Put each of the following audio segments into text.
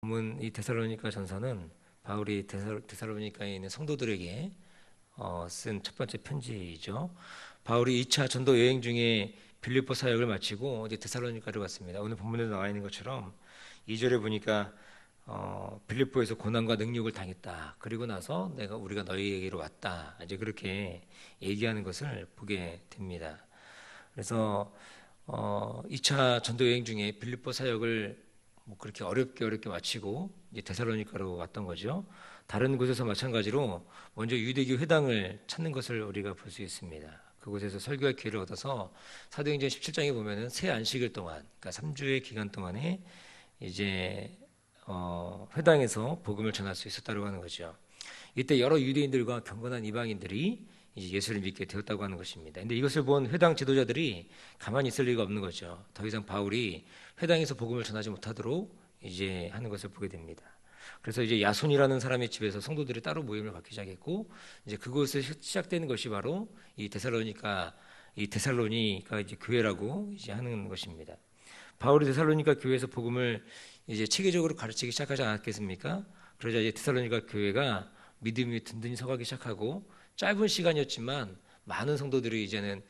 본문 이 데살로니가 전서는 바울이 데살로니가에 있는 성도들에게 쓴 첫 번째 편지이죠. 바울이 2차 전도 여행 중에 빌립보 사역을 마치고 이제 데살로니가로 갔습니다. 오늘 본문에 나와 있는 것처럼 2절에 보니까 빌립보에서 고난과 능력을 당했다. 그리고 나서 우리가 너희에게로 왔다. 이제 그렇게 얘기하는 것을 보게 됩니다. 그래서 2차 전도 여행 중에 빌립보 사역을 그렇게 어렵게 마치고 이제 데살로니가로 왔던 거죠. 다른 곳에서 마찬가지로 먼저 유대교 회당을 찾는 것을 우리가 볼 수 있습니다. 그곳에서 설교할 기회를 얻어서 사도행전 17장에 보면은 새 안식일 동안, 그러니까 3주의 기간 동안에 이제 회당에서 복음을 전할 수 있었다고 하는 거죠. 이때 여러 유대인들과 경건한 이방인들이 이제 예수를 믿게 되었다고 하는 것입니다. 근데 이것을 본 회당 지도자들이 가만히 있을 리가 없는 거죠. 더 이상 바울이 회당에서 복음을 전하지 못하도록 이제 하는 것을 보게 됩니다. 그래서 이제 야손이라는 사람의 집에서 성도들이 따로 모임을 갖기 시작했고, 이제 그곳에 시작되는 것이 바로 이 데살로니가 이제 교회라고 이제 하는 것입니다. 바울이 데살로니가 교회에서 복음을 이제 체계적으로 가르치기 시작하지 않았겠습니까? 그러자 이제 데살로니가 교회가 믿음이 든든히 서가기 시작하고, 짧은 시간이었지만 많은 성도들이 이제는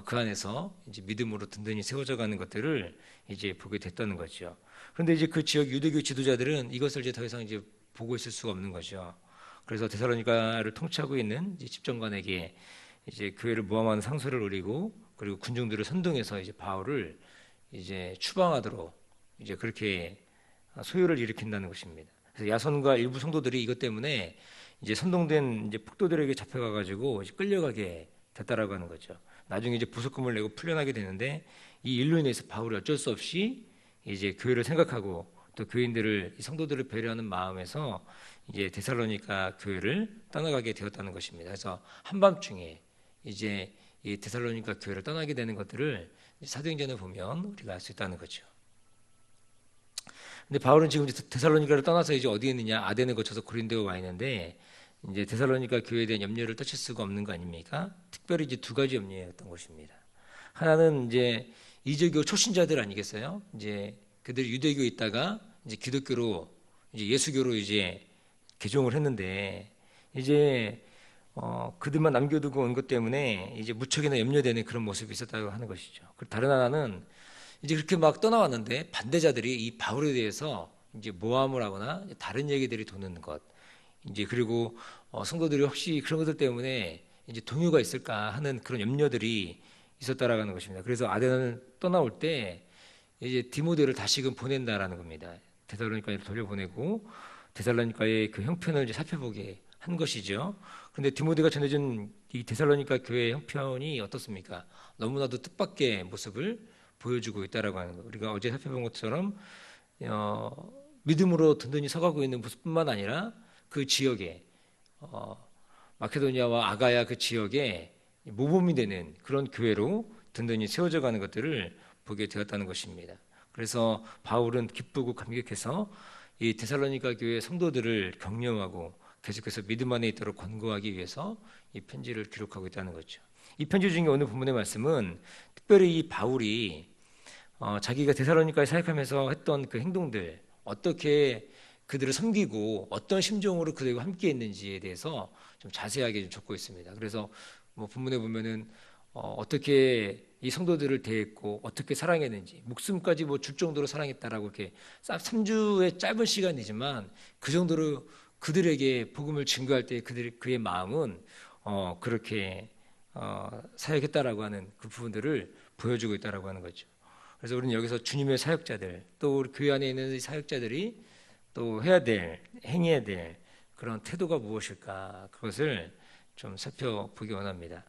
그 안에서 이제 믿음으로 든든히 세워져 가는 것들을 이제 보게 됐다는 거죠. 그런데 이제 그 지역 유대교 지도자들은 이것을 이제 더 이상 이제 보고 있을 수가 없는 거죠. 그래서 데살로니가를 통치하고 있는 이제 집정관에게 이제 교회를 모함하는 상소를 올리고, 그리고 군중들을 선동해서 이제 바울을 이제 추방하도록 이제 그렇게 소요를 일으킨다는 것입니다. 그래서 야손과 일부 성도들이 이것 때문에 이제 선동된 이제 폭도들에게 잡혀가 가지고 끌려가게 됐다라고 하는 거죠. 나중에 이제 부속금을 내고 풀려나게 되는데, 이 일로 인해서 바울이 어쩔 수 없이 이제 교회를 생각하고 또 교인들을, 성도들을 배려하는 마음에서 이제 데살로니가 교회를 떠나가게 되었다는 것입니다. 그래서 한밤중에 이제 이 데살로니가 교회를 떠나게 되는 것들을 사도행전에 보면 우리가 알 수 있다는 거죠. 근데 바울은 지금 데살로니가를 떠나서 이제 어디에 있느냐? 아덴을 거쳐서 고린도에 와 있는데, 이제 데살로니가 교회에 대한 염려를 떨칠 수가 없는 거 아닙니까? 특별히 이제 두 가지 염려였던 것입니다. 하나는 이제 이주교 초신자들 아니겠어요? 이제 그들이 유대교에 있다가 이제 기독교로, 이제 예수교로 이제 개종을 했는데, 이제 그들만 남겨두고 온 것 때문에 이제 무척이나 염려되는 그런 모습이 있었다고 하는 것이죠. 다른 하나는 이제 그렇게 막 떠나왔는데 반대자들이 이 바울에 대해서 이제 모함을 하거나 다른 얘기들이 도는 것, 이제 그리고 성도들이 혹시 그런 것들 때문에 이제 동요가 있을까 하는 그런 염려들이 있었다라는 것입니다. 그래서 아덴을 떠나올 때 이제 디모데를 다시금 보낸다라는 겁니다. 데살로니가에 돌려보내고 데살로니가의 그 형편을 이제 살펴보게 한 것이죠. 그런데 디모데가 전해준 이 데살로니가 교회의 형편이 어떻습니까? 너무나도 뜻밖의 모습을 보여주고 있다라고 하는 거. 우리가 어제 살펴본 것처럼 믿음으로 든든히 서가고 있는 모습뿐만 아니라 그 지역에 마케도니아와 아가야 그 지역에 모범이 되는 그런 교회로 든든히 세워져 가는 것들을 보게 되었다는 것입니다. 그래서 바울은 기쁘고 감격해서 이 데살로니가 교회 성도들을 격려하고 계속해서 믿음 안에 있도록 권고하기 위해서 이 편지를 기록하고 있다는 거죠. 이 편지 중에 오늘 본문의 말씀은 특별히 이 바울이 자기가 데살로니가에 사역하면서 했던 그 행동들, 어떻게 그들을 섬기고 어떤 심정으로 그들과 함께 했는지에 대해서 좀 자세하게 좀 적고 있습니다. 그래서 본문에 보면은 어떻게 이 성도들을 대했고 어떻게 사랑했는지, 목숨까지 줄 정도로 사랑했다라고 이렇게 3주의 짧은 시간이지만 그 정도로 그들에게 복음을 증거할 때 그의 마음은 그렇게 사역했다라고 하는 그 부분들을 보여주고 있다라고 하는 거죠. 그래서 우리는 여기서 주님의 사역자들, 또 우리 교회 안에 있는 사역자들이 또 행해야 될 그런 태도가 무엇일까, 그것을 좀 살펴보기 원합니다.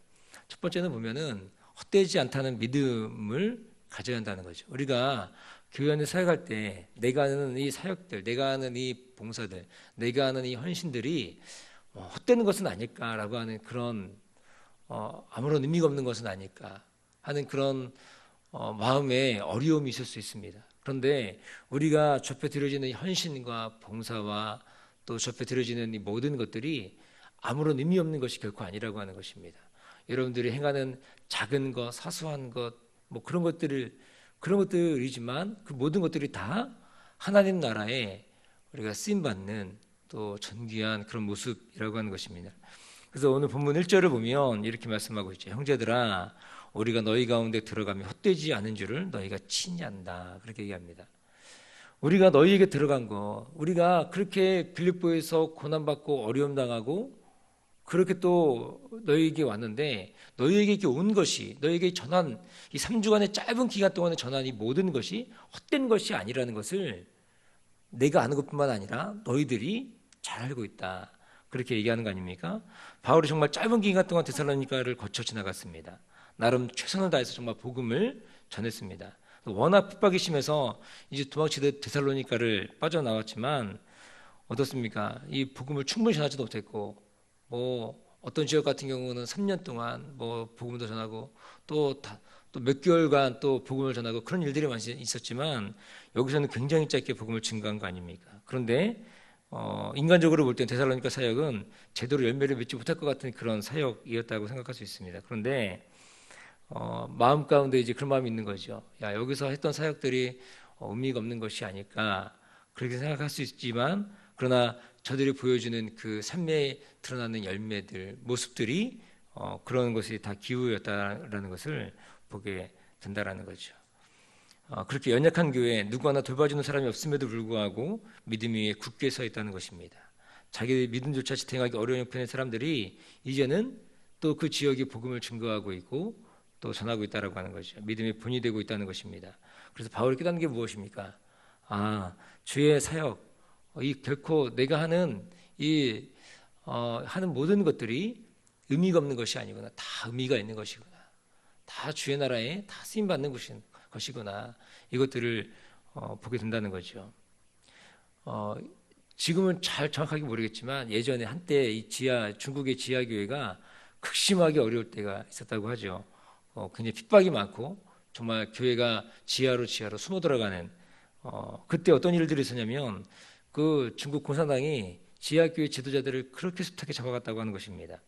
첫 번째는 보면은 헛되지 않다는 믿음을 가져야 한다는 거죠. 우리가 교회 안에 사역할 때 내가 하는 이 사역들, 내가 하는 이 봉사들, 내가 하는 이 헌신들이 헛되는 것은 아닐까라고 하는 그런 아무런 의미가 없는 것은 아닐까 하는 그런 마음에 어려움이 있을 수 있습니다. 그런데 우리가 접해 드려지는 헌신과 봉사와 또 접해 드려지는 이 모든 것들이 아무런 의미 없는 것이 결코 아니라고 하는 것입니다. 여러분들이 행하는 작은 것, 사소한 것, 그런 것들이지만 그 모든 것들이 다 하나님 나라에 우리가 쓰임 받는 또 존귀한 그런 모습이라고 하는 것입니다. 그래서 오늘 본문 1절을 보면 이렇게 말씀하고 있죠. 형제들아, 우리가 너희 가운데 들어가며 헛되지 않은 줄을 너희가 친히 안다. 그렇게 얘기합니다. 우리가 너희에게 들어간 거, 우리가 그렇게 빌립보에서 고난받고 어려움 당하고 그렇게 또 너희에게 왔는데, 너희에게 이렇게 온 것이, 너희에게 전한 이 3주간의 짧은 기간 동안에 전한 이 모든 것이 헛된 것이 아니라는 것을 내가 아는 것뿐만 아니라 너희들이 잘 알고 있다. 그렇게 얘기하는 거 아닙니까? 바울이 정말 짧은 기간 동안 데살로니가를 거쳐 지나갔습니다. 나름 최선을 다해서 정말 복음을 전했습니다. 워낙 핍박이 심해서 이제 도망치듯 데살로니가를 빠져나왔지만 어떻습니까? 이 복음을 충분히 전하지도 못했고, 뭐 어떤 지역 같은 경우는 3년 동안 뭐 복음도 전하고 또 몇 개월간 또 복음을 전하고 그런 일들이 많이 있었지만, 여기서는 굉장히 짧게 복음을 증거한 거 아닙니까? 그런데 인간적으로 볼 땐 데살로니가 사역은 제대로 열매를 맺지 못할 것 같은 그런 사역이었다고 생각할 수 있습니다. 그런데 마음 가운데 이제 그런 마음이 있는 거죠. 야, 여기서 했던 사역들이 의미가 없는 것이 아닐까, 그렇게 생각할 수 있지만, 그러나 저들이 보여주는 그 삶에 드러나는 열매들, 모습들이 그런 것이 다 기후였다라는 것을 보게 된다라는 거죠. 그렇게 연약한 교회에 누구 하나 돌봐주는 사람이 없음에도 불구하고 믿음 위에 굳게 서 있다는 것입니다. 자기 믿음조차 지탱하기 어려운 형편의 사람들이 이제는 또 그 지역에 복음을 증거하고 있고 또 전하고 있다라고 하는 거죠. 믿음의 본이 되고 있다는 것입니다. 그래서 바울이 깨닫는 게 무엇입니까? 주의 사역, 이 결코 내가 하는 하는 모든 것들이 의미가 없는 것이 아니구나. 다 의미가 있는 것이구나. 다 주의 나라에 다 쓰임 받는 것이구나. 이것들을 보게 된다는 거죠. 지금은 잘 정확하게 모르겠지만 예전에 한때 이 중국의 지하 교회가 극심하게 어려울 때가 있었다고 하죠. 굉장히 핍박이 많고 정말 교회가 지하로 숨어 들어가는 그때 어떤 일들이 있었냐면, 그 중국 공산당이 지하교회 지도자들을 그렇게 숱하게 잡아갔다고 하는 것입니다.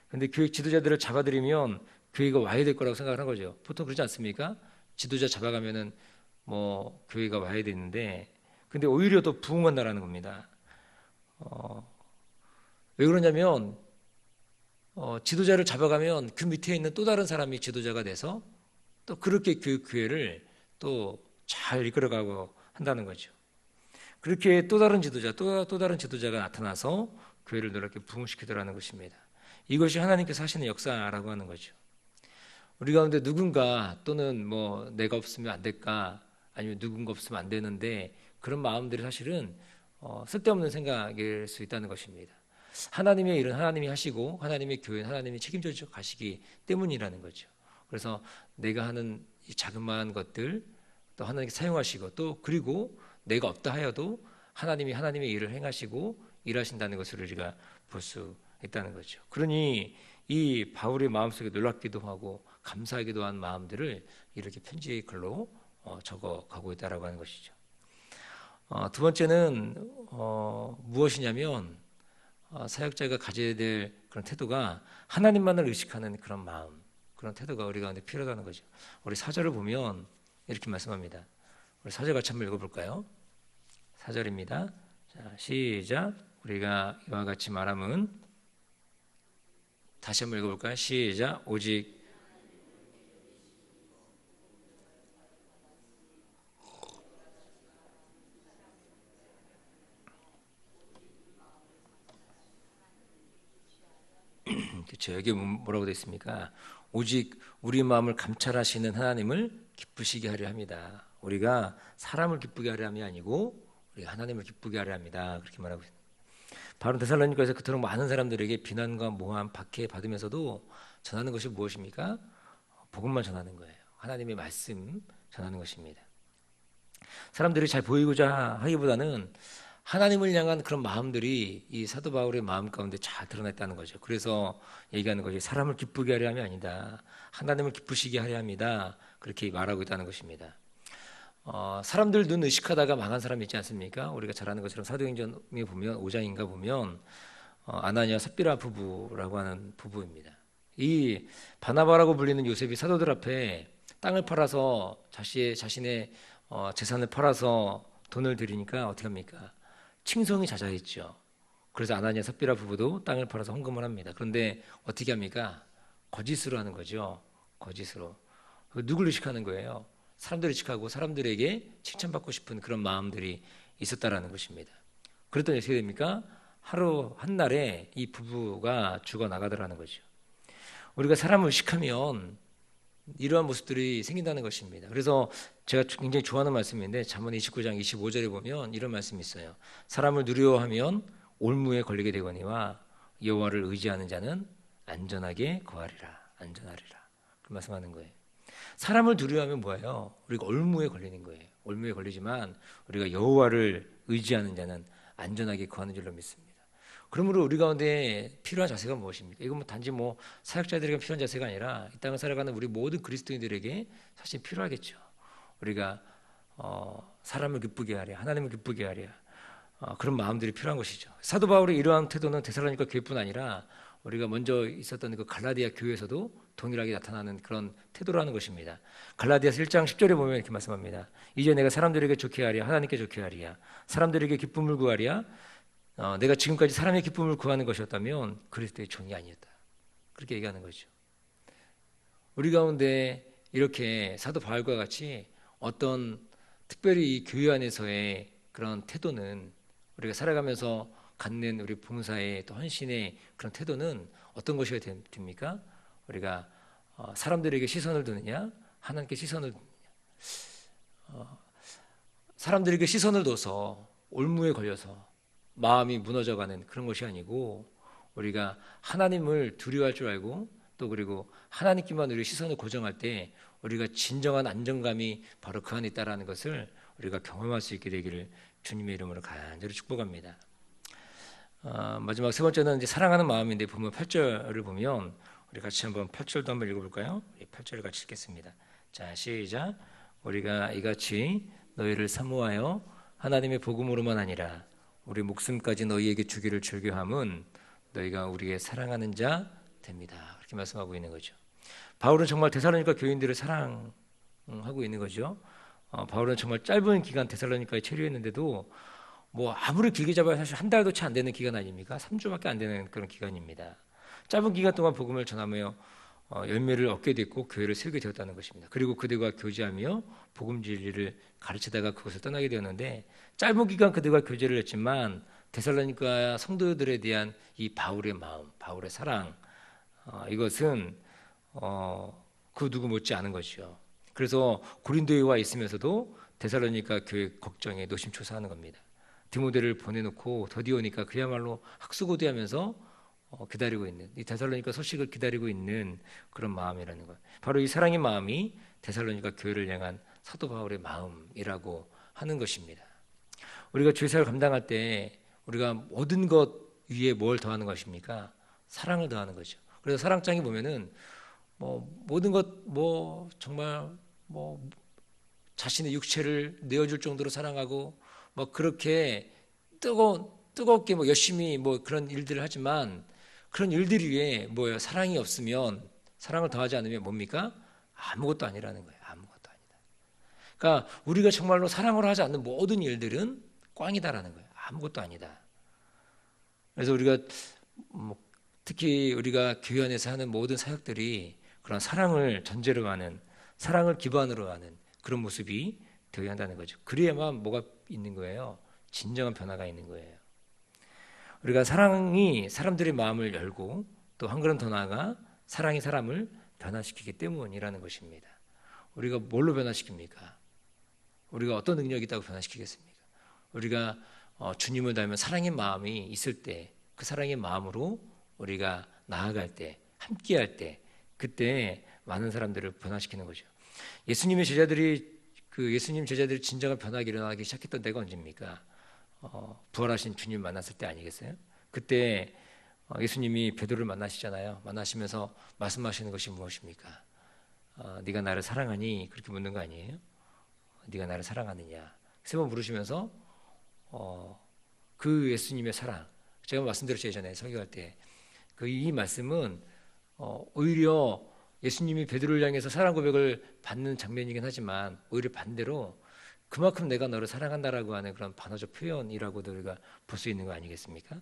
그런데 교회 지도자들을 잡아들이면 교회가 와야 될 거라고 생각을 한 거죠. 보통 그렇지 않습니까? 지도자 잡아가면은 뭐 교회가 와야 되는데, 근데 오히려 더 부흥한다라는 겁니다. 왜 그러냐면 지도자를 잡아가면 그 밑에 있는 또 다른 사람이 지도자가 돼서 또 그렇게 그 교회를 또 잘 이끌어가고 한다는 거죠. 그렇게 또 다른 지도자가 나타나서 교회를 노랗게 부흥시키더라는 것입니다. 이것이 하나님께서 하시는 역사라고 하는 거죠. 우리 가운데 누군가, 또는 뭐 내가 없으면 안 될까, 아니면 누군가 없으면 안 되는데, 그런 마음들이 사실은 쓸데없는 생각일 수 있다는 것입니다. 하나님의 일은 하나님이 하시고 하나님의 교회는 하나님이 책임져 가시기 때문이라는 거죠. 그래서 내가 하는 이 자그마한 것들 또 하나님께 사용하시고, 또 그리고 내가 없다 하여도 하나님의 일을 행하시고 일하신다는 것을 우리가 볼 수 있다는 거죠. 그러니 이 바울의 마음속에 놀랍기도 하고 감사하기도 한 마음들을 이렇게 편지의 글로 적어 가고 있다라고 하는 것이죠. 두 번째는 무엇이냐면, 사역자가 가져야 될 그런 태도가 하나님만을 의식하는 그런 마음, 그런 태도가 우리 가운데 필요하다는 거죠. 우리 4절을 보면 이렇게 말씀합니다. 우리 4절 같이 한번 읽어볼까요? 4절입니다. 자, 시작. 우리가 이와 같이 말함은, 다시 한번 읽어볼까요? 시작. 오직 그렇죠. 여기 뭐라고 되어 있습니까? 오직 우리 마음을 감찰하시는 하나님을 기쁘시게 하려 합니다. 우리가 사람을 기쁘게 하려 함이 아니고 우리가 하나님을 기쁘게 하려 합니다. 그렇게 말하고 있습니다. 바로 데살로니가에서 그토록 많은 사람들에게 비난과 모함, 박해 받으면서도 전하는 것이 무엇입니까? 복음만 전하는 거예요. 하나님의 말씀 전하는 것입니다. 사람들이 잘 보이고자 하기보다는 하나님을 향한 그런 마음들이 이 사도 바울의 마음 가운데 잘 드러났다는 거죠. 그래서 얘기하는 것이 사람을 기쁘게 하려 함이 아니다. 하나님을 기쁘시게 하려 합니다. 그렇게 말하고 있다는 것입니다. 사람들 눈 의식하다가 망한 사람이 있지 않습니까? 우리가 잘 아는 것처럼 사도행전에 보면 5장인가 보면 아나니아 삽비라 부부라고 하는 부부입니다. 이 바나바라고 불리는 요셉이 사도들 앞에 땅을 팔아서 자신의 재산을 팔아서 돈을 드리니까 어떻게 합니까? 칭송이 자자했죠. 그래서 아나니아 삽비라 부부도 땅을 팔아서 헌금을 합니다. 그런데 어떻게 합니까? 거짓으로 하는 거죠. 거짓으로. 누굴 의식하는 거예요? 사람들을 의식하고 사람들에게 칭찬받고 싶은 그런 마음들이 있었다라는 것입니다. 그랬더니 어떻게 됩니까? 하루 한 날에 이 부부가 죽어 나가더라는 거죠. 우리가 사람을 의식하면 이러한 모습들이 생긴다는 것입니다. 그래서 제가 굉장히 좋아하는 말씀인데 잠언 29장 25절에 보면 이런 말씀이 있어요. 사람을 두려워하면 올무에 걸리게 되거니와 여호와를 의지하는 자는 안전하게 거하리라. 안전하리라. 그 말씀하는 거예요. 사람을 두려워하면 뭐예요? 우리가 올무에 걸리는 거예요. 올무에 걸리지만 우리가 여호와를 의지하는 자는 안전하게 거하는 줄로 믿습니다. 그러므로 우리 가운데 필요한 자세가 무엇입니까? 이건 단지 사역자들에게 필요한 자세가 아니라 이 땅을 살아가는 우리 모든 그리스도인들에게 사실 필요하겠죠. 우리가 사람을 기쁘게 하랴, 하나님을 기쁘게 하랴, 그런 마음들이 필요한 것이죠. 사도 바울의 이러한 태도는 데살로니가 교회뿐 아니라 우리가 먼저 있었던 그 갈라디아 교회에서도 동일하게 나타나는 그런 태도라는 것입니다. 갈라디아서 1장 10절에 보면 이렇게 말씀합니다. 이제 내가 사람들에게 좋게 하랴, 하나님께 좋게 하랴, 사람들에게 기쁨을 구하랴. 내가 지금까지 사람의 기쁨을 구하는 것이었다면 그리스도의 종이 아니었다. 그렇게 얘기하는 거죠. 우리 가운데 이렇게 사도 바울과 같이 어떤 특별히 이 교회 안에서의 그런 태도는 우리가 살아가면서 갖는 우리 봉사의 또 헌신의 그런 태도는 어떤 것이 됩니까? 우리가 사람들에게 시선을 두느냐, 하나님께 시선을 두느냐. 사람들에게 시선을 둬서 올무에 걸려서 마음이 무너져가는 그런 것이 아니고 우리가 하나님을 두려워할 줄 알고 또 그리고 하나님께만 우리 시선을 고정할 때 우리가 진정한 안정감이 바로 그 안에 있다라는 것을 우리가 경험할 수 있게 되기를 주님의 이름으로 간절히 축복합니다. 마지막 세 번째는 이제 사랑하는 마음인데 보면 8절을 보면 우리 같이 한번 8절도 한번 읽어볼까요? 8절을 같이 읽겠습니다. 자, 시작. 우리가 이같이 너희를 사모하여 하나님의 복음으로만 아니라 우리 목숨까지 너희에게 주기를 즐겨함은 너희가 우리의 사랑하는 자 됩니다. 그렇게 말씀하고 있는 거죠. 바울은 정말 데살로니가 교인들을 사랑하고 있는 거죠. 바울은 정말 짧은 기간 데살로니가에 체류했는데도 아무리 길게 잡아야 사실 한 달도 채 안 되는 기간 아닙니까? 3주밖에 안 되는 그런 기간입니다. 짧은 기간 동안 복음을 전하며 열매를 얻게 됐고 교회를 세우게 되었다는 것입니다. 그리고 그들과 교제하며 복음 진리를 가르치다가 그것을 떠나게 되었는데 짧은 기간 그들과 교제를 했지만 데살로니가 성도들에 대한 이 바울의 마음, 바울의 사랑 이것은 그 누구 못지 않은 것이죠. 그래서 고린도에 와 있으면서도 데살로니가 교회 걱정에 노심초사하는 겁니다. 디모데를 보내놓고 더디 오니까 그야말로 학수고대하면서 기다리고 있는 이 데살로니가 소식을 기다리고 있는 그런 마음이라는 것. 바로 이 사랑의 마음이 데살로니가 교회를 향한 사도 바울의 마음이라고 하는 것입니다. 우리가 죄사를 감당할 때 우리가 모든 것 위에 뭘 더하는 것입니까? 사랑을 더하는 거죠. 그래서 사랑장에 보면은 모든 것 정말 자신의 육체를 내어줄 정도로 사랑하고 그렇게 뜨겁게 열심히 그런 일들을 하지만 그런 일들 위에 사랑이 없으면 사랑을 더하지 않으면 뭡니까? 아무것도 아니라는 거예요. 아무것도 아니다. 그러니까 우리가 정말로 사랑을 하지 않는 모든 일들은 꽝이다라는 거예요. 아무것도 아니다. 그래서 우리가 특히 우리가 교회 안에서 하는 모든 사역들이 그런 사랑을 전제로 하는 사랑을 기반으로 하는 그런 모습이 되어야 한다는 거죠. 그래야만 뭐가 있는 거예요? 진정한 변화가 있는 거예요. 우리가 사랑이 사람들의 마음을 열고 또 한 걸음 더 나아가 사랑이 사람을 변화시키기 때문이라는 것입니다. 우리가 뭘로 변화시킵니까? 우리가 어떤 능력이 있다고 변화시키겠습니까? 우리가 주님을 닮은 사랑의 마음이 있을 때 그 사랑의 마음으로 우리가 나아갈 때 함께할 때 그때 많은 사람들을 변화시키는 거죠. 예수님 제자들이 진정한 변화가 일어나기 시작했던 때가 언제입니까? 부활하신 주님 만났을 때 아니겠어요? 그때 예수님이 베드로를 만나시잖아요. 만나시면서 말씀하시는 것이 무엇입니까? 네가 나를 사랑하니? 그렇게 묻는 거 아니에요? 네가 나를 사랑하느냐? 세 번 물으시면서 그 예수님의 사랑, 제가 말씀드렸죠 예전에 설교할 때 이 말씀은 오히려 예수님이 베드로를 향해서 사랑 고백을 받는 장면이긴 하지만 오히려 반대로 그만큼 내가 너를 사랑한다라고 하는 그런 반어적 표현이라고도 우리가 볼 수 있는 거 아니겠습니까?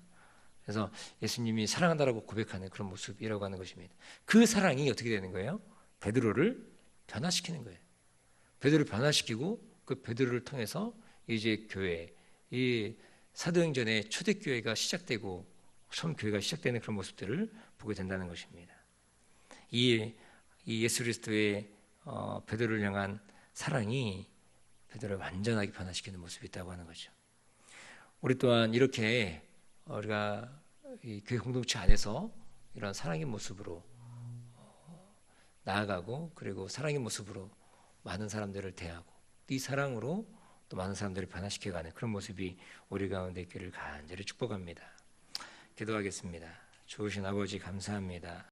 그래서 예수님이 사랑한다라고 고백하는 그런 모습이라고 하는 것입니다. 그 사랑이 어떻게 되는 거예요? 베드로를 변화시키는 거예요. 베드로를 변화시키고 그 베드로를 통해서 이제 교회, 이 사도행전의 초대교회가 시작되고 처음 교회가 시작되는 그런 모습들을 보게 된다는 것입니다. 이 예수 그리스도의 베드로를 향한 사랑이 베드로를 완전하게 변화시키는 모습이 있다고 하는 거죠. 우리 또한 이렇게 우리가 이 교회 공동체 안에서 이런 사랑의 모습으로 나아가고 그리고 사랑의 모습으로 많은 사람들을 대하고 이 사랑으로 또 많은 사람들을 변화시켜가는 그런 모습이 우리 가운데 있기를 간절히 축복합니다. 기도하겠습니다. 좋으신 아버지 감사합니다.